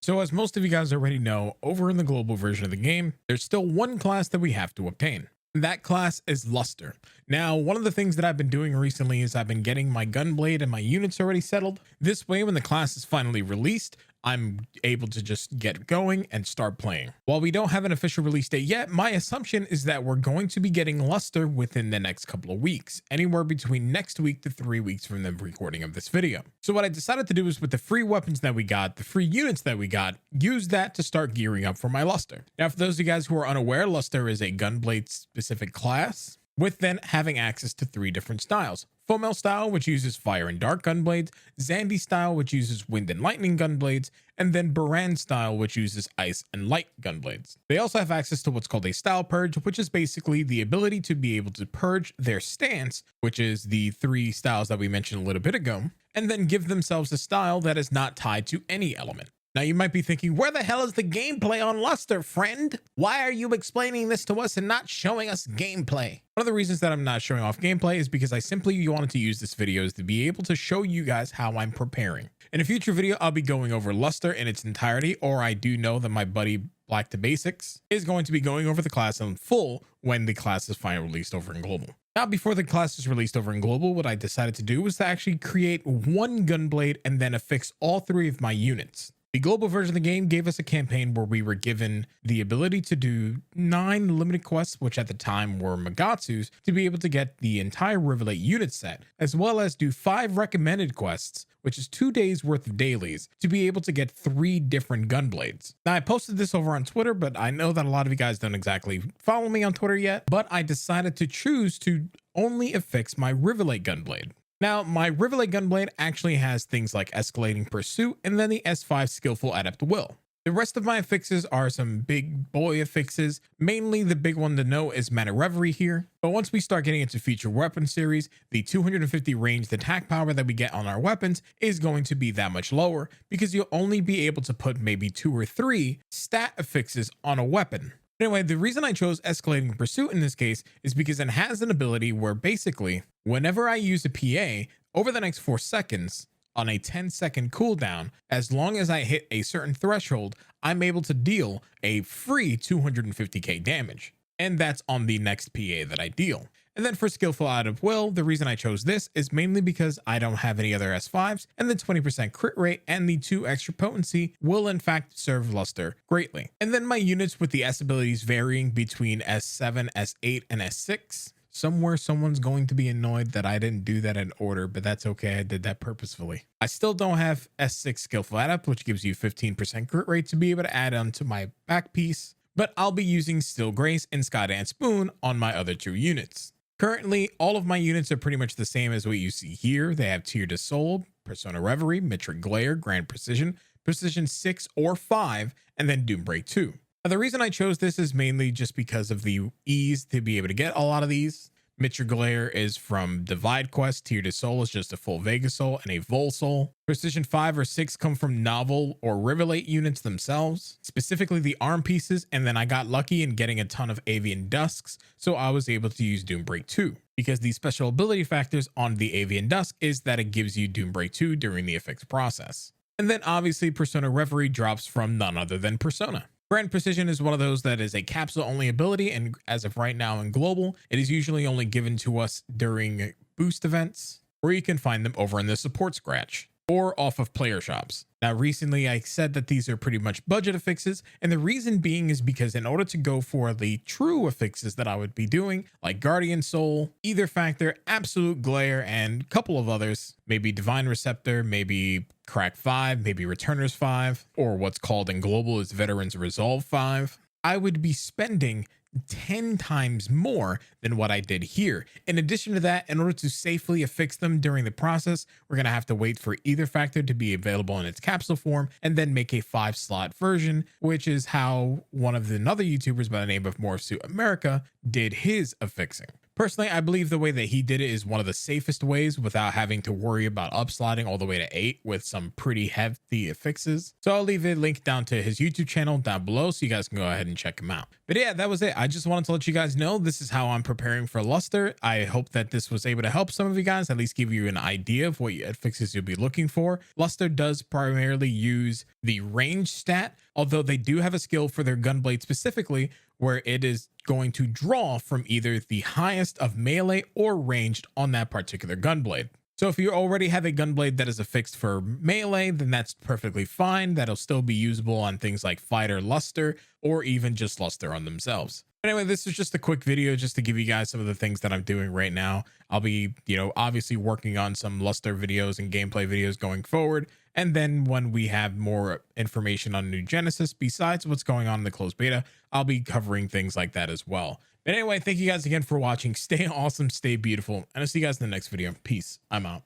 So as most of you guys already know, over in the global version of the game, there's still one class that we have to obtain. That class is Luster. Now, one of the things that I've been doing recently is I've been getting my gunblade and my units already settled. This way, when the class is finally released, I'm able to just get going and start playing. While we don't have an official release date yet, my assumption is that we're going to be getting Luster within the next couple of weeks, anywhere between next week to 3 weeks from the recording of this video. So what I decided to do is, with the free weapons that we got, the free units that we got, use that to start gearing up for my Luster. Now, for those of you guys who are unaware, Luster is a gunblade specific class, with then having access to 3 different styles. Foamel style, which uses fire and dark gunblades, Zandy style, which uses wind and lightning gunblades, and then Baran style, which uses ice and light gunblades. They also have access to what's called a style purge, which is basically the ability to be able to purge their stance, which is the 3 styles that we mentioned a little bit ago, and then give themselves a style that is not tied to any element. Now you might be thinking, where the hell is the gameplay on Luster, friend? Why are you explaining this to us and not showing us gameplay? One of the reasons that I'm not showing off gameplay is because I simply wanted to use this video to be able to show you guys how I'm preparing. In a future video, I'll be going over Luster in its entirety, or I do know that my buddy Blac to Basics is going to be going over the class in full when the class is finally released over in global. Now, before the class is released over in global, what I decided to do was to actually create one gunblade and then affix all 3 of my units. The global version of the game gave us a campaign where we were given the ability to do 9 limited quests, which at the time were Magatsus, to be able to get the entire Riverlight unit set, as well as do 5 recommended quests, which is 2 days worth of dailies, to be able to get 3 different gunblades. Now, I posted this over on Twitter, but I know that a lot of you guys don't exactly follow me on Twitter yet, but I decided to choose to only affix my Riverlight gunblade. Now, my Riverlight gunblade actually has things like escalating pursuit and then the S5 skillful adept will. The rest of my affixes are some big boy affixes. Mainly the big one to know is Mana Reverie here. But once we start getting into future weapon series, the 250 ranged attack power that we get on our weapons is going to be that much lower, because you'll only be able to put maybe 2 or 3 stat affixes on a weapon. Anyway, the reason I chose Escalating Pursuit in this case is because it has an ability where basically, whenever I use a PA, over the next 4 seconds, on a 10-second cooldown, as long as I hit a certain threshold, I'm able to deal a free 250k damage. And that's on the next PA that I deal. And then for Skillful Out of Will, the reason I chose this is mainly because I don't have any other S5s, and the 20% crit rate and the 2 extra potency will in fact serve Luster greatly. And then my units with the S abilities varying between S7, S8, and S6. Somewhere someone's going to be annoyed that I didn't do that in order, but that's okay, I did that purposefully. I still don't have S6 Skillful Adept, which gives you 15% crit rate to be able to add onto my back piece, but I'll be using Still Grace and Skydance Boon on my other 2 units. Currently, all of my units are pretty much the same as what you see here. They have Tear to Soul, Persona Reverie, Metric Glare, Grand Precision, Precision 6 or 5, and then Doombreak 2. Now, the reason I chose this is mainly just because of the ease to be able to get a lot of these. Metric Glare is from Divide Quest, Tear to Soul is just a full Vega Soul and a Vol Soul. Precision 5 or 6 come from novel or Riverlight units themselves, specifically the arm pieces, and then I got lucky in getting a ton of Avian Dusks, so I was able to use Doombreak 2. Because the special ability factors on the Avian Dusk is that it gives you Doombreak 2 during the affix process. And then obviously Persona Reverie drops from none other than Persona. Grand Precision is one of those that is a capsule only ability, and as of right now in global, it is usually only given to us during boost events, or you can find them over in the support scratch or off of player shops. Now, recently I said that these are pretty much budget affixes, and the reason being is because in order to go for the true affixes that I would be doing, like Guardian Soul, Ether Factor, Absolute Glare, and a couple of others, maybe Divine Receptor, maybe Crack 5, maybe Returners 5, or what's called in global is Veterans Resolve 5, I would be spending 10 times more than what I did here. In addition to that, in order to safely affix them during the process, we're going to have to wait for Ether Factor to be available in its capsule form and then make a 5-slot version, which is how one of the other YouTubers by the name of Morphsuit America did his affixing. Personally, I believe the way that he did it is one of the safest ways without having to worry about upsliding all the way to 8 with some pretty hefty affixes. So I'll leave a link down to his YouTube channel down below so you guys can go ahead and check him out. But yeah, that was it. I just wanted to let you guys know this is how I'm preparing for Luster. I hope that this was able to help some of you guys, at least give you an idea of what affixes you'll be looking for. Luster does primarily use the range stat, although they do have a skill for their gunblade specifically, where it is going to draw from either the highest of melee or ranged on that particular gunblade. So if you already have a gunblade that is affixed for melee, then that's perfectly fine. That'll still be usable on things like fighter luster or even just luster on themselves. Anyway, this is just a quick video just to give you guys some of the things that I'm doing right now. I'll be, obviously working on some luster videos and gameplay videos going forward. And then when we have more information on New Genesis, besides what's going on in the closed beta, I'll be covering things like that as well. But anyway, thank you guys again for watching. Stay awesome, stay beautiful, and I'll see you guys in the next video. Peace. I'm out.